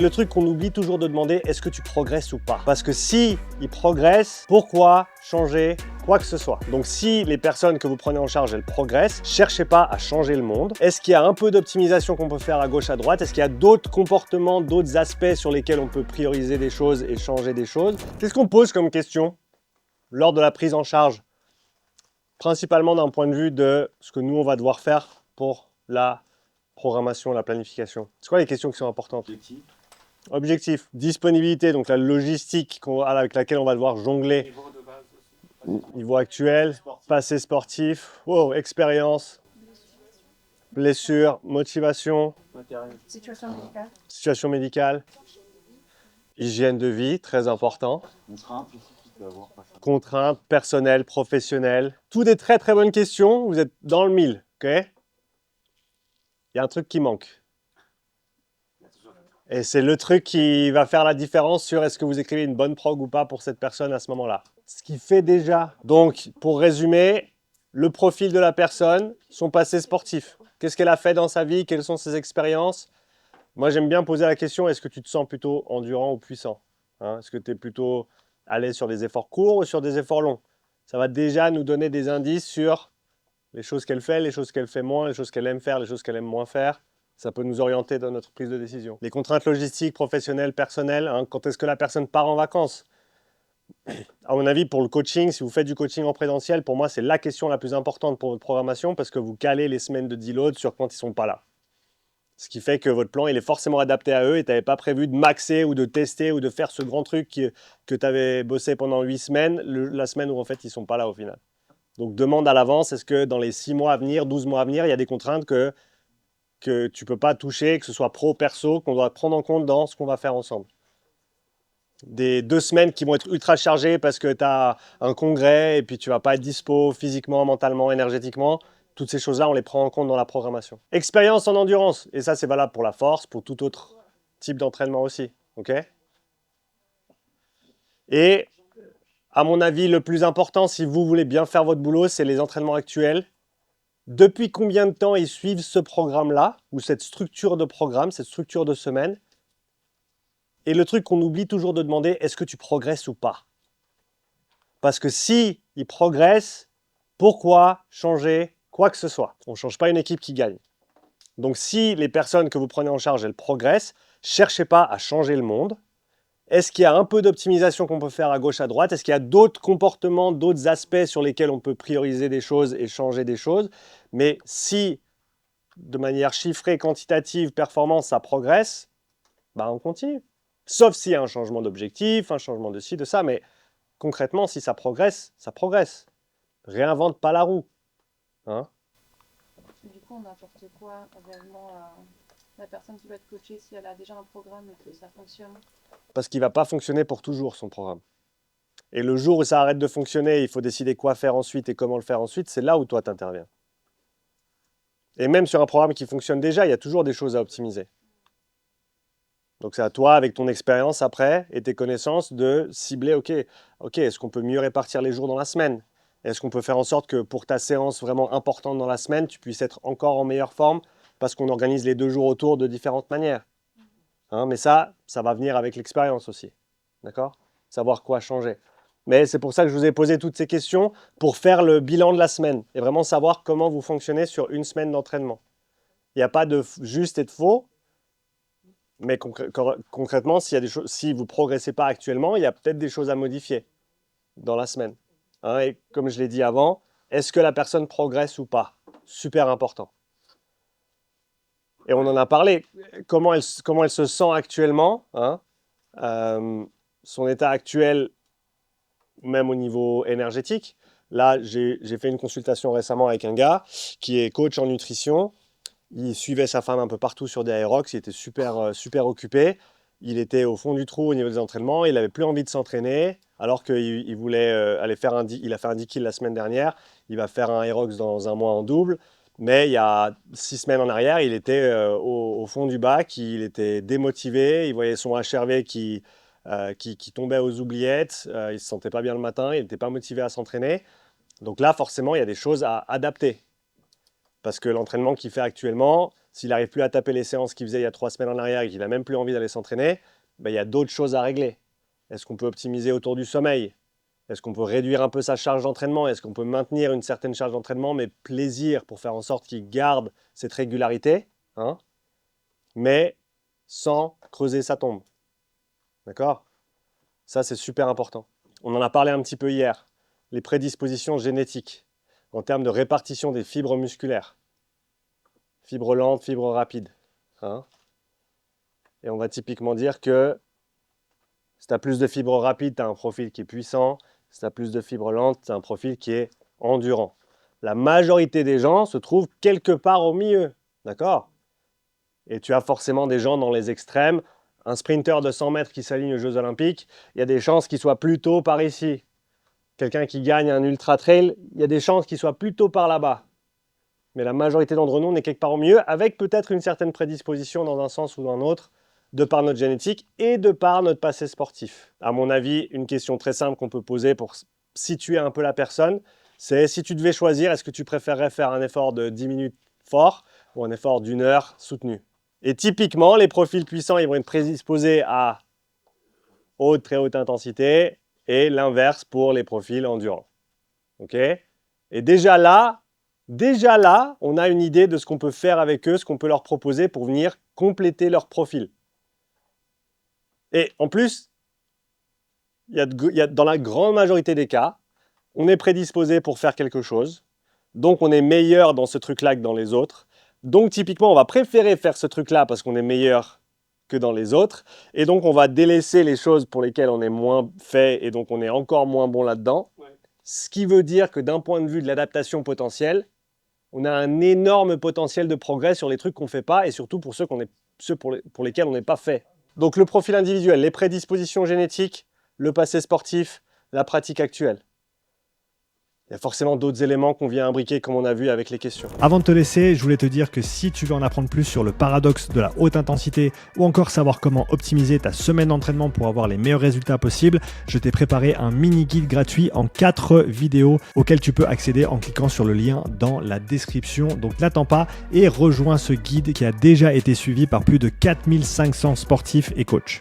Le truc qu'on oublie toujours de demander, est-ce que tu progresses ou pas? Parce que si il progresse, pourquoi changer quoi que ce soit? Donc si les personnes que vous prenez en charge, elles progressent, cherchez pas à changer le monde. Est-ce qu'il y a un peu d'optimisation qu'on peut faire à gauche, à droite? Est-ce qu'il y a d'autres comportements, d'autres aspects sur lesquels on peut prioriser des choses et changer des choses? Qu'est-ce qu'on pose comme question lors de la prise en charge? Principalement d'un point de vue de ce que nous, on va devoir faire pour la programmation, la planification. C'est quoi les questions qui sont importantes? Objectif, disponibilité, donc la logistique avec laquelle on va devoir jongler. Niveau de base aussi. Niveau actuel, passé sportif, wow, expérience, blessure, motivation, situation médicale, hygiène de vie, très important. Contraintes personnelles, professionnelles. Tout des très très bonnes questions, vous êtes dans le mille, ok? Il y a un truc qui manque. Et c'est le truc qui va faire la différence sur est-ce que vous écrivez une bonne prog ou pas pour cette personne à ce moment-là. Ce qui fait déjà. Donc, pour résumer, le profil de la personne, son passé sportif. Qu'est-ce qu'elle a fait dans sa vie? Quelles sont ses expériences? Moi, j'aime bien poser la question, est-ce que tu te sens plutôt endurant ou puissant? Est-ce que tu es plutôt à l'aise sur des efforts courts ou sur des efforts longs? Ça va déjà nous donner des indices sur les choses qu'elle fait, les choses qu'elle fait moins, les choses qu'elle aime faire, les choses qu'elle aime moins faire. Ça peut nous orienter dans notre prise de décision. Les contraintes logistiques, professionnelles, personnelles, quand est-ce que la personne part en vacances? À mon avis, pour le coaching, si vous faites du coaching en présentiel, pour moi, c'est la question la plus importante pour votre programmation parce que vous calez les semaines de deload sur quand ils ne sont pas là. Ce qui fait que votre plan, il est forcément adapté à eux et tu n'avais pas prévu de maxer ou de tester ou de faire ce grand truc que tu avais bossé pendant 8 semaines, la semaine où en fait ils ne sont pas là au final. Donc demande à l'avance, est-ce que dans les 6 mois à venir, 12 mois à venir, il y a des contraintes que tu ne peux pas toucher, que ce soit pro, perso, qu'on doit prendre en compte dans ce qu'on va faire ensemble. Des 2 semaines qui vont être ultra chargées parce que tu as un congrès et puis tu ne vas pas être dispo physiquement, mentalement, énergétiquement. Toutes ces choses-là, on les prend en compte dans la programmation. Expérience en endurance, et ça c'est valable pour la force, pour tout autre type d'entraînement aussi. Ok? Et à mon avis, le plus important, si vous voulez bien faire votre boulot, c'est les entraînements actuels. Depuis combien de temps ils suivent ce programme-là, ou cette structure de programme, cette structure de semaine? Et le truc qu'on oublie toujours de demander, est-ce que tu progresses ou pas? Parce que si ils progressent, pourquoi changer quoi que ce soit? On ne change pas une équipe qui gagne. Donc si les personnes que vous prenez en charge, elles progressent, cherchez pas à changer le monde. Est-ce qu'il y a un peu d'optimisation qu'on peut faire à gauche, à droite? Est-ce qu'il y a d'autres comportements, d'autres aspects sur lesquels on peut prioriser des choses et changer des choses? Mais si, de manière chiffrée, quantitative, performance, ça progresse, on continue. Sauf s'il y a un changement d'objectif, un changement de ci, de ça, mais concrètement, si ça progresse, ça progresse. Réinvente pas la roue. Du coup, on apporte quoi réellement à la personne qui va être coachée si elle a déjà un programme et que ça fonctionne? Parce qu'il ne va pas fonctionner pour toujours, son programme. Et le jour où ça arrête de fonctionner, il faut décider quoi faire ensuite et comment le faire ensuite, c'est là où toi, tu interviens. Et même sur un programme qui fonctionne déjà, il y a toujours des choses à optimiser. Donc c'est à toi, avec ton expérience après et tes connaissances, de cibler, ok, est-ce qu'on peut mieux répartir les jours dans la semaine? Est-ce qu'on peut faire en sorte que pour ta séance vraiment importante dans la semaine, tu puisses être encore en meilleure forme parce qu'on organise les 2 jours autour de différentes manières? Mais ça va venir avec l'expérience aussi. D'accord? Savoir quoi changer. Mais c'est pour ça que je vous ai posé toutes ces questions, pour faire le bilan de la semaine et vraiment savoir comment vous fonctionnez sur une semaine d'entraînement. Il n'y a pas de juste et de faux, mais concrètement, si vous ne progressez pas actuellement, il y a peut-être des choses à modifier dans la semaine. Et comme je l'ai dit avant, est-ce que la personne progresse ou pas? Super important. Et on en a parlé. Comment elle se sent actuellement, son état actuel, même au niveau énergétique. Là, j'ai fait une consultation récemment avec un gars qui est coach en nutrition. Il suivait sa femme un peu partout sur des Aerox. Il était super occupé. Il était au fond du trou au niveau des entraînements. Il n'avait plus envie de s'entraîner, alors qu'il voulait aller faire il a fait un 10 kills la semaine dernière. Il va faire un Aerox dans un mois en double. Mais il y a 6 semaines en arrière, il était au fond du bac. Il était démotivé. Il voyait son HRV qui tombait aux oubliettes. Il ne se sentait pas bien le matin. Il n'était pas motivé à s'entraîner. Donc là, forcément, il y a des choses à adapter. Parce que l'entraînement qu'il fait actuellement, s'il n'arrive plus à taper les séances qu'il faisait il y a 3 semaines en arrière et qu'il n'a même plus envie d'aller s'entraîner, ben, il y a d'autres choses à régler. Est-ce qu'on peut optimiser autour du sommeil? Est-ce qu'on peut réduire un peu sa charge d'entraînement? Est-ce qu'on peut maintenir une certaine charge d'entraînement, mais plaisir pour faire en sorte qu'il garde cette régularité, hein, mais sans creuser sa tombe. D'accord? Ça, c'est super important. On en a parlé un petit peu hier. Les prédispositions génétiques en termes de répartition des fibres musculaires. Fibres lentes, fibres rapides. Hein? Et on va typiquement dire que si tu as plus de fibres rapides, tu as un profil qui est puissant. Si tu as plus de fibres lentes, tu as un profil qui est endurant. La majorité des gens se trouvent quelque part au milieu. D'accord? Et tu as forcément des gens dans les extrêmes. Un sprinter de 100 mètres qui s'aligne aux Jeux Olympiques, il y a des chances qu'il soit plutôt par ici. Quelqu'un qui gagne un ultra trail, il y a des chances qu'il soit plutôt par là-bas. Mais la majorité d'entre nous, on est quelque part au milieu, avec peut-être une certaine prédisposition dans un sens ou dans un autre, de par notre génétique et de par notre passé sportif. À mon avis, une question très simple qu'on peut poser pour situer un peu la personne, c'est si tu devais choisir, est-ce que tu préférerais faire un effort de 10 minutes fort ou un effort d'1 heure soutenu? Et typiquement, les profils puissants, ils vont être prédisposés à haute, très haute intensité et l'inverse pour les profils endurants. Ok? Et déjà là, on a une idée de ce qu'on peut faire avec eux, ce qu'on peut leur proposer pour venir compléter leur profil. Et en plus, dans la grande majorité des cas, on est prédisposé pour faire quelque chose, donc on est meilleur dans ce truc-là que dans les autres. Donc typiquement, on va préférer faire ce truc-là parce qu'on est meilleur que dans les autres, et donc on va délaisser les choses pour lesquelles on est moins fait, et donc on est encore moins bon là-dedans. Ouais. Ce qui veut dire que d'un point de vue de l'adaptation potentielle, on a un énorme potentiel de progrès sur les trucs qu'on ne fait pas, et surtout pour ceux pour lesquels on n'est pas fait. Donc le profil individuel, les prédispositions génétiques, le passé sportif, la pratique actuelle. Il y a forcément d'autres éléments qu'on vient imbriquer comme on a vu avec les questions. Avant de te laisser, je voulais te dire que si tu veux en apprendre plus sur le paradoxe de la haute intensité ou encore savoir comment optimiser ta semaine d'entraînement pour avoir les meilleurs résultats possibles, je t'ai préparé un mini guide gratuit en 4 vidéos auquel tu peux accéder en cliquant sur le lien dans la description. Donc n'attends pas et rejoins ce guide qui a déjà été suivi par plus de 4500 sportifs et coachs.